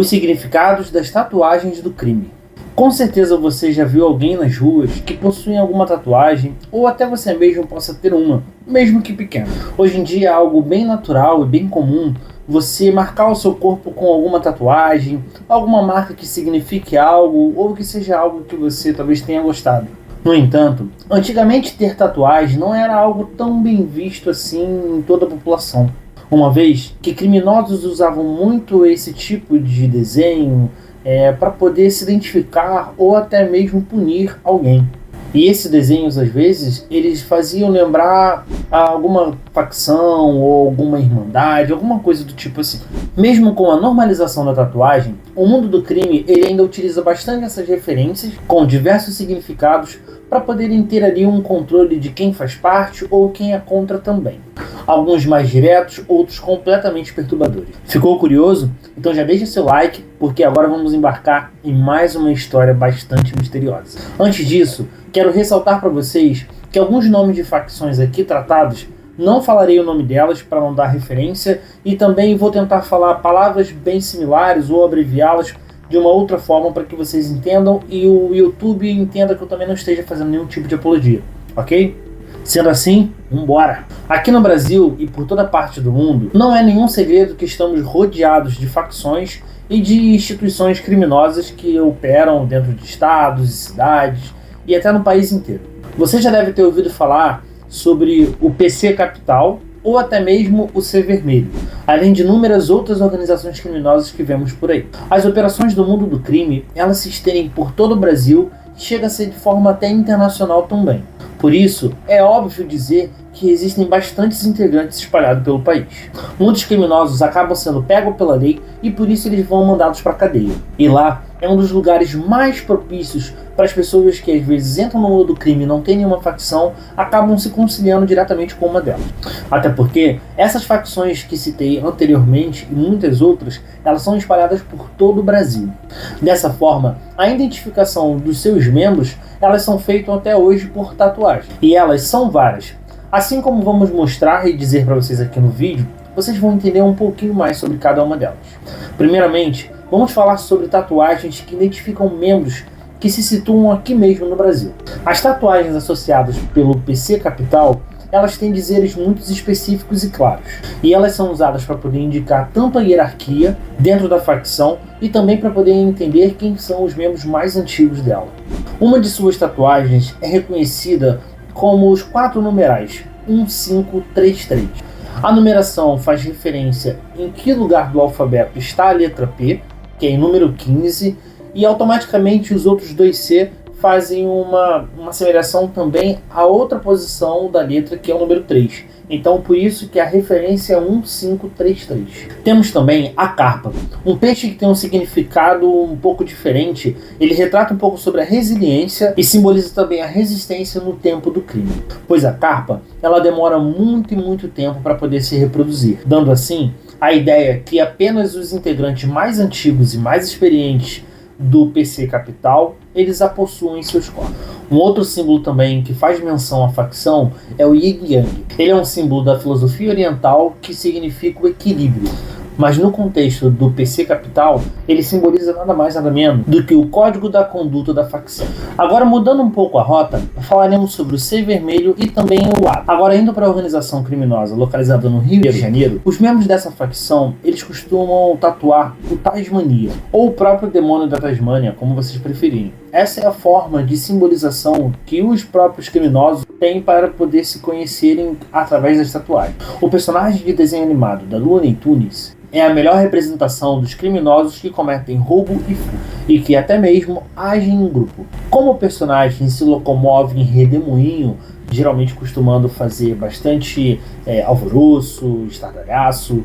os significados das tatuagens do crime. Com certeza você já viu alguém nas ruas que possui alguma tatuagem, ou até você mesmo possa ter uma, mesmo que pequena. Hoje em dia é algo bem natural e bem comum você marcar o seu corpo com alguma tatuagem, alguma marca que signifique algo, ou que seja algo que você talvez tenha gostado. No entanto, antigamente ter tatuagem não era algo tão bem visto assim em toda a população. Uma vez que criminosos usavam muito esse tipo de desenho para poder se identificar ou até mesmo punir alguém. E esses desenhos, às vezes, eles faziam lembrar alguma facção ou alguma irmandade, alguma coisa do tipo assim. Mesmo com a normalização da tatuagem, o mundo do crime ele ainda utiliza bastante essas referências com diversos significados para poderem ter ali um controle de quem faz parte ou quem é contra também. Alguns mais diretos, outros completamente perturbadores. Ficou curioso? Então já deixa seu like, porque agora vamos embarcar em mais uma história bastante misteriosa. Antes disso, quero ressaltar para vocês que alguns nomes de facções aqui tratados, não falarei o nome delas para não dar referência, e também vou tentar falar palavras bem similares ou abreviá-las de uma outra forma para que vocês entendam e o YouTube entenda que eu também não esteja fazendo nenhum tipo de apologia, ok? Sendo assim, vambora! Aqui no Brasil e por toda parte do mundo, não é nenhum segredo que estamos rodeados de facções e de instituições criminosas que operam dentro de estados e cidades e até no país inteiro. Você já deve ter ouvido falar sobre o PC Capital ou até mesmo o C Vermelho, além de inúmeras outras organizações criminosas que vemos por aí. As operações do mundo do crime, elas se estendem por todo o Brasil e chega a ser de forma até internacional também. Por isso, é óbvio dizer que existem bastantes integrantes espalhados pelo país. Muitos criminosos acabam sendo pegos pela lei e por isso eles vão mandados para a cadeia. E lá é um dos lugares mais propícios para as pessoas que às vezes entram no mundo do crime e não têm nenhuma facção, acabam se conciliando diretamente com uma delas. Até porque essas facções que citei anteriormente e muitas outras, elas são espalhadas por todo o Brasil. Dessa forma, a identificação dos seus membros, elas são feitas até hoje por tatuagem. E elas são várias. Assim como vamos mostrar e dizer para vocês aqui no vídeo, vocês vão entender um pouquinho mais sobre cada uma delas. Primeiramente, vamos falar sobre tatuagens que identificam membros que se situam aqui mesmo no Brasil. As tatuagens associadas pelo PC Capital, elas têm dizeres muito específicos e claros. E elas são usadas para poder indicar tanto a hierarquia dentro da facção e também para poder entender quem são os membros mais antigos dela. Uma de suas tatuagens é reconhecida como os 4 numerais 1533. A numeração faz referência em que lugar do alfabeto está a letra P, que é em número 15, e automaticamente os outros 2C fazem uma aceleração também a outra posição da letra, que é o número 3. Então, por isso que a referência é 1533. Temos também a carpa, um peixe que tem um significado um pouco diferente. Ele retrata um pouco sobre a resiliência e simboliza também a resistência no tempo do crime. Pois a carpa, ela demora muito e muito tempo para poder se reproduzir, dando assim a ideia que apenas os integrantes mais antigos e mais experientes do PC Capital, eles a possuem em seus corpos. Um outro símbolo também que faz menção à facção é o Yin Yang. Ele é um símbolo da filosofia oriental que significa o equilíbrio. Mas no contexto do PC Capital, ele simboliza nada mais nada menos do que o código da conduta da facção. Agora, mudando um pouco a rota, falaremos sobre o C Vermelho e também o A. Agora, indo para a organização criminosa localizada no Rio de Janeiro, os membros dessa facção, eles costumam tatuar o Tasmania, ou o próprio demônio da Tasmânia, como vocês preferirem. Essa é a forma de simbolização que os próprios criminosos têm para poder se conhecerem através das tatuagens. O personagem de desenho animado da Looney Tunes é a melhor representação dos criminosos que cometem roubo e furto, e que até mesmo agem em grupo. Como o personagem se locomove em redemoinho, geralmente costumando fazer bastante alvoroço, estardalhaço,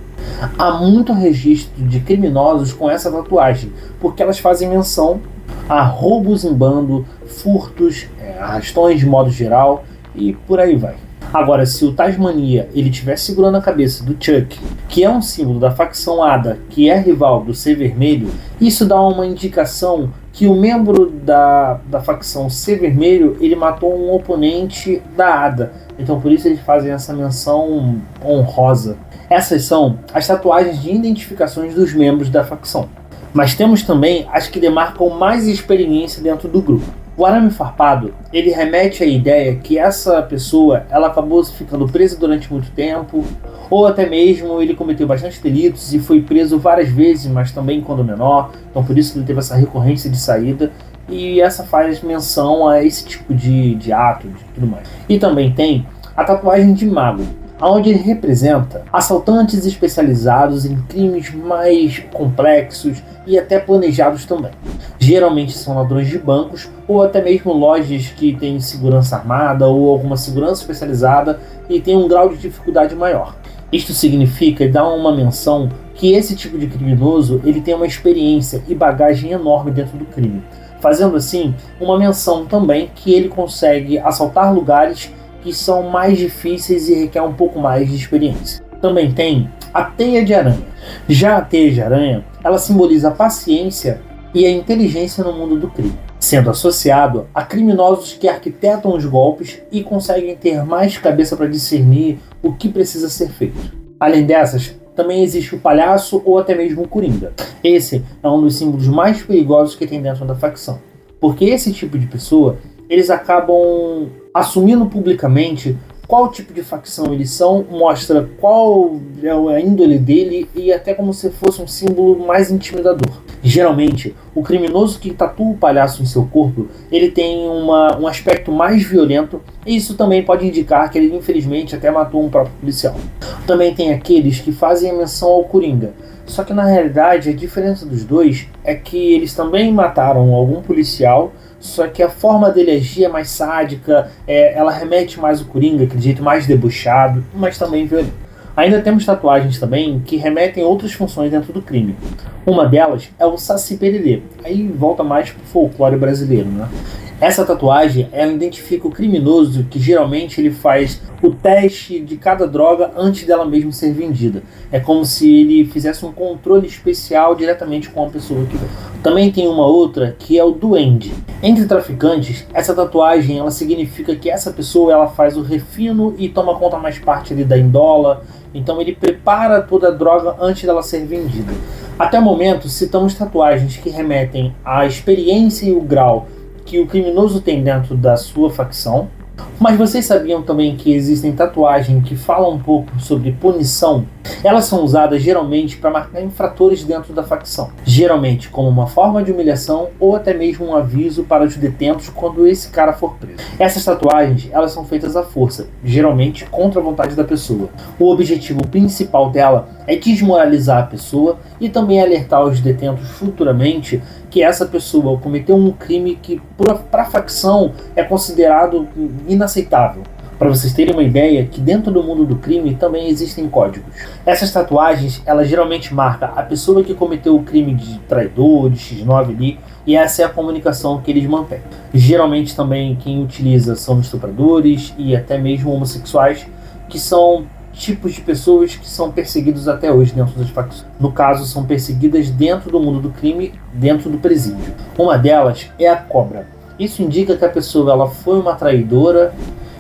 há muito registro de criminosos com essa tatuagem, porque elas fazem menção a roubos em bando, furtos, arrastões de modo geral e por aí vai. Agora, se o Tasmania ele estiver segurando a cabeça do Chuck, que é um símbolo da facção Ada, que é rival do C Vermelho, isso dá uma indicação que o membro da facção C Vermelho ele matou um oponente da Ada. Então por isso eles fazem essa menção honrosa. Essas são as tatuagens de identificações dos membros da facção. Mas temos também as que demarcam mais experiência dentro do grupo. O arame farpado, ele remete à ideia que essa pessoa, ela acabou ficando presa durante muito tempo, ou até mesmo ele cometeu bastante delitos e foi preso várias vezes, mas também quando menor, então por isso que ele teve essa recorrência de saída, e essa faz menção a esse tipo de ato, de tudo mais. E também tem a tatuagem de mago, onde ele representa assaltantes especializados em crimes mais complexos e até planejados também. Geralmente são ladrões de bancos ou até mesmo lojas que têm segurança armada ou alguma segurança especializada e tem um grau de dificuldade maior. Isto significa e dá uma menção que esse tipo de criminoso ele tem uma experiência e bagagem enorme dentro do crime, fazendo assim uma menção também que ele consegue assaltar lugares que são mais difíceis e requer um pouco mais de experiência. Também tem a teia de aranha. Já a teia de aranha, ela simboliza a paciência e a inteligência no mundo do crime, sendo associado a criminosos que arquitetam os golpes e conseguem ter mais cabeça para discernir o que precisa ser feito. Além dessas, também existe o palhaço ou até mesmo o coringa. Esse é um dos símbolos mais perigosos que tem dentro da facção, porque esse tipo de pessoa, eles acabam assumindo publicamente qual tipo de facção eles são, mostra qual é a índole dele e até como se fosse um símbolo mais intimidador. Geralmente, o criminoso que tatua o palhaço em seu corpo, ele tem um aspecto mais violento e isso também pode indicar que ele infelizmente até matou um próprio policial. Também tem aqueles que fazem a menção ao coringa, só que na realidade a diferença dos dois é que eles também mataram algum policial, só que a forma dele agir é mais sádica, ela remete mais ao coringa, aquele jeito mais debochado, mas também violento. Ainda temos tatuagens também que remetem a outras funções dentro do crime. Uma delas é o Saci Pererê, aí volta mais pro folclore brasileiro, né? Essa tatuagem, ela identifica o criminoso que geralmente ele faz o teste de cada droga antes dela mesmo ser vendida. É como se ele fizesse um controle especial diretamente com a pessoa que vende. Também tem uma outra que é o duende. Entre traficantes, essa tatuagem ela significa que essa pessoa ela faz o refino e toma conta mais parte ali da indola. Então ele prepara toda a droga antes dela ser vendida. Até o momento, citamos tatuagens que remetem à experiência e o grau que o criminoso tem dentro da sua facção. Mas vocês sabiam também que existem tatuagens que falam um pouco sobre punição? Elas são usadas geralmente para marcar infratores dentro da facção, geralmente como uma forma de humilhação ou até mesmo um aviso para os detentos quando esse cara for preso. Essas tatuagens elas são feitas à força, geralmente contra a vontade da pessoa. O objetivo principal dela é desmoralizar a pessoa e também alertar os detentos futuramente que essa pessoa cometeu um crime que para a facção é considerado inaceitável. Para vocês terem uma ideia, que dentro do mundo do crime também existem códigos. Essas tatuagens, elas geralmente marcam a pessoa que cometeu o crime de traidor, de X9 ali, e essa é a comunicação que eles mantêm. Geralmente também quem utiliza são estupradores e até mesmo homossexuais, que são tipos de pessoas que são perseguidos até hoje dentro das facções. No caso, são perseguidas dentro do mundo do crime, dentro do presídio. Uma delas é a cobra. Isso indica que a pessoa ela foi uma traidora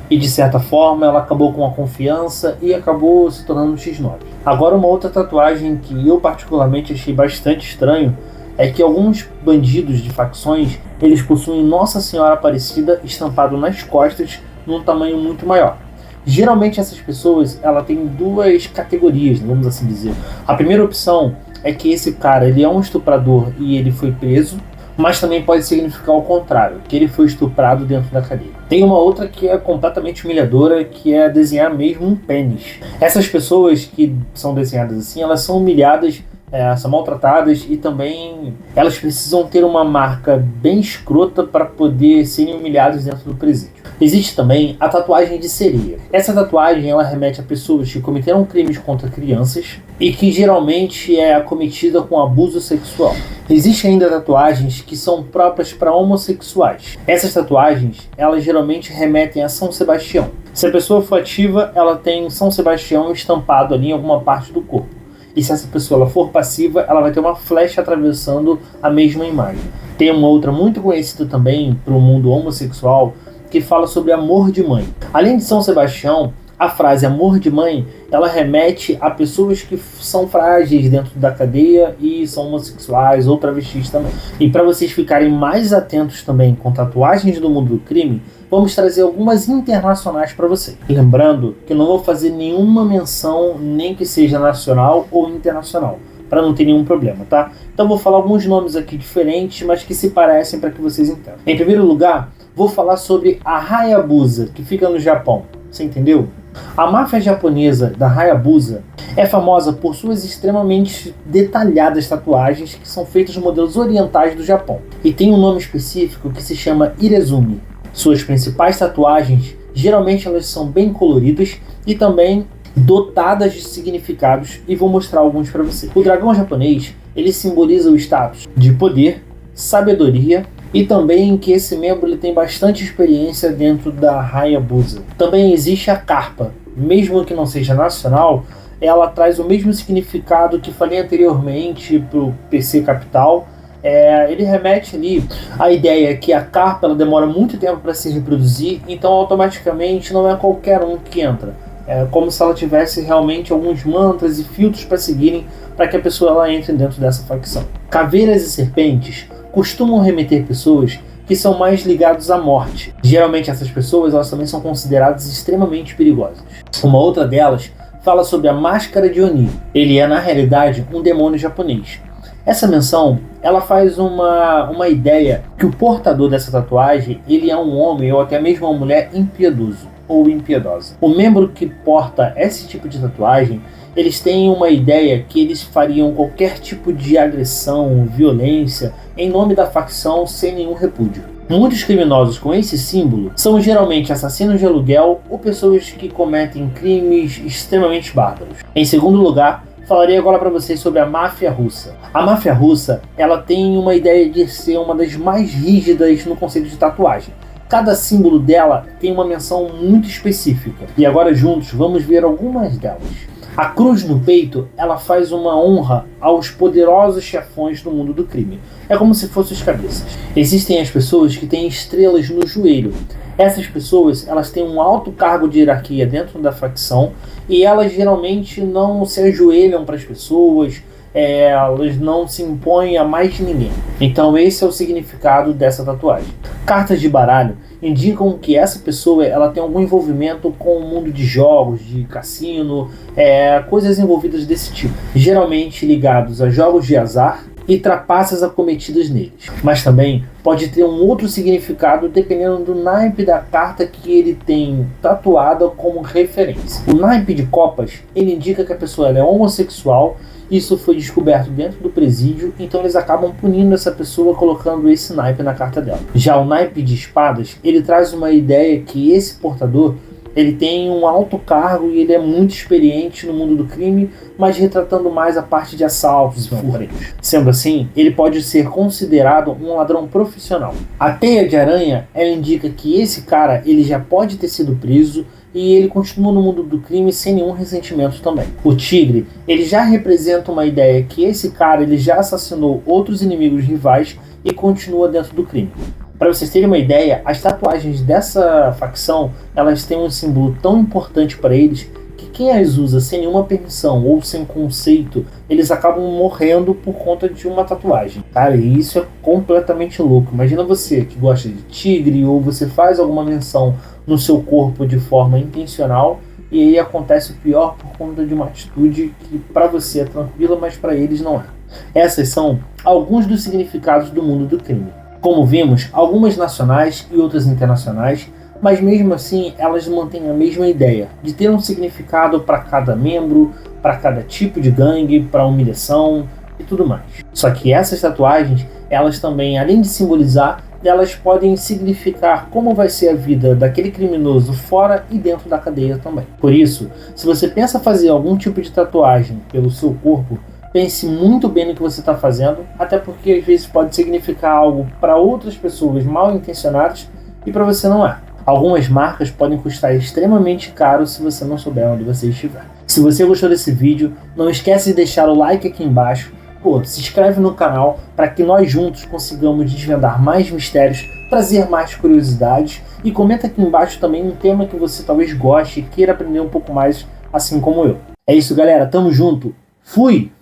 e de certa forma ela acabou com a confiança e acabou se tornando um X9. Agora uma outra tatuagem que eu particularmente achei bastante estranho é que alguns bandidos de facções eles possuem Nossa Senhora Aparecida estampado nas costas num tamanho muito maior. Geralmente essas pessoas ela tem duas categorias, vamos assim dizer. A primeira opção é que esse cara ele é um estuprador e ele foi preso, mas também pode significar o contrário, que ele foi estuprado dentro da cadeia. Tem uma outra que é completamente humilhadora, que é desenhar mesmo um pênis. Essas pessoas que são desenhadas assim, elas são humilhadas, são maltratadas e também elas precisam ter uma marca bem escrota para poder serem humilhadas dentro do presídio. Existe também a tatuagem de sereia. Essa tatuagem ela remete a pessoas que cometeram crimes contra crianças e que geralmente é cometida com abuso sexual. Existem ainda tatuagens que são próprias para homossexuais. Essas tatuagens elas geralmente remetem a São Sebastião. Se a pessoa for ativa, ela tem São Sebastião estampado ali em alguma parte do corpo. E se essa pessoa ela for passiva, ela vai ter uma flecha atravessando a mesma imagem. Tem uma outra muito conhecida também para o mundo homossexual, que fala sobre amor de mãe. Além de São Sebastião, A frase amor de mãe, ela remete a pessoas que são frágeis dentro da cadeia e são homossexuais ou travestis também. E para vocês ficarem mais atentos também com tatuagens do mundo do crime, vamos trazer algumas internacionais para vocês. Lembrando que eu não vou fazer nenhuma menção, nem que seja nacional ou internacional, para não ter nenhum problema, tá? Então vou falar alguns nomes aqui diferentes, mas que se parecem para que vocês entendam. Em primeiro lugar, vou falar sobre a Hayabusa, que fica no Japão. Você entendeu? A máfia japonesa da Hayabusa é famosa por suas extremamente detalhadas tatuagens que são feitas de modelos orientais do Japão. E tem um nome específico que se chama Irezumi. Suas principais tatuagens, geralmente elas são bem coloridas e também dotadas de significados, e vou mostrar alguns para você. O dragão japonês, ele simboliza o status de poder, sabedoria e também que esse membro ele tem bastante experiência dentro da Hayabusa. Também existe a carpa, mesmo que não seja nacional, ela traz o mesmo significado que falei anteriormente para o PC Capital. Ele remete ali à ideia que a carpa ela demora muito tempo para se reproduzir, então automaticamente não é qualquer um que entra. É como se ela tivesse realmente alguns mantras e filtros para seguirem para que a pessoa ela entre dentro dessa facção. Caveiras e serpentes costumam remeter pessoas que são mais ligados à morte. Geralmente essas pessoas elas também são consideradas extremamente perigosas. Uma outra delas fala sobre a máscara de Oni. Ele é na realidade um demônio japonês. Essa menção ela faz uma ideia que o portador dessa tatuagem ele é um homem ou até mesmo uma mulher impiedoso ou impiedosa. O membro que porta esse tipo de tatuagem, eles têm uma ideia que eles fariam qualquer tipo de agressão, violência, em nome da facção sem nenhum repúdio. Muitos criminosos com esse símbolo são geralmente assassinos de aluguel ou pessoas que cometem crimes extremamente bárbaros. Em segundo lugar, falarei agora para vocês sobre a máfia russa. A máfia russa, ela tem uma ideia de ser uma das mais rígidas no conceito de tatuagem. Cada símbolo dela tem uma menção muito específica. E agora juntos vamos ver algumas delas. A cruz no peito, ela faz uma honra aos poderosos chefões do mundo do crime. É como se fossem os cabeças. Existem as pessoas que têm estrelas no joelho. Essas pessoas, elas têm um alto cargo de hierarquia dentro da facção e elas geralmente não se ajoelham para as pessoas, elas não se impõem a mais ninguém. Então esse é o significado dessa tatuagem. Cartas de baralho indicam que essa pessoa ela tem algum envolvimento com o mundo de jogos, de cassino, coisas envolvidas desse tipo, geralmente ligados a jogos de azar e trapaças acometidas neles. Mas também pode ter um outro significado dependendo do naipe da carta que ele tem tatuada como referência. O naipe de copas, ele indica que a pessoa ela é homossexual. Isso foi descoberto dentro do presídio, então eles acabam punindo essa pessoa colocando esse naipe na carta dela. Já o naipe de espadas, ele traz uma ideia que esse portador ele tem um alto cargo e ele é muito experiente no mundo do crime, mas retratando mais a parte de assaltos e furtos. Sendo assim, ele pode ser considerado um ladrão profissional. A teia de aranha, ela indica que esse cara ele já pode ter sido preso e ele continua no mundo do crime sem nenhum ressentimento também. O tigre, ele já representa uma ideia que esse cara ele já assassinou outros inimigos rivais e continua dentro do crime. Para vocês terem uma ideia, as tatuagens dessa facção, elas têm um símbolo tão importante para eles que quem as usa sem nenhuma permissão ou sem conceito, eles acabam morrendo por conta de uma tatuagem. Cara, e isso é completamente louco. Imagina você que gosta de tigre ou você faz alguma menção no seu corpo de forma intencional e aí acontece o pior por conta de uma atitude que para você é tranquila, mas para eles não é. Essas são alguns dos significados do mundo do crime. Como vimos, algumas nacionais e outras internacionais, mas mesmo assim elas mantêm a mesma ideia de ter um significado para cada membro, para cada tipo de gangue, para humilhação e tudo mais. Só que essas tatuagens, elas também, além de simbolizar, elas podem significar como vai ser a vida daquele criminoso fora e dentro da cadeia também. Por isso, se você pensa fazer algum tipo de tatuagem pelo seu corpo, pense muito bem no que você está fazendo, até porque às vezes pode significar algo para outras pessoas mal intencionadas e para você não é. Algumas marcas podem custar extremamente caro se você não souber onde você estiver. Se você gostou desse vídeo, não esquece de deixar o like aqui embaixo. Se inscreve no canal para que nós juntos consigamos desvendar mais mistérios trazer mais curiosidades, e comenta aqui embaixo também um tema que você talvez goste e queira aprender um pouco mais, assim como eu. É isso, galera, tamo junto, fui!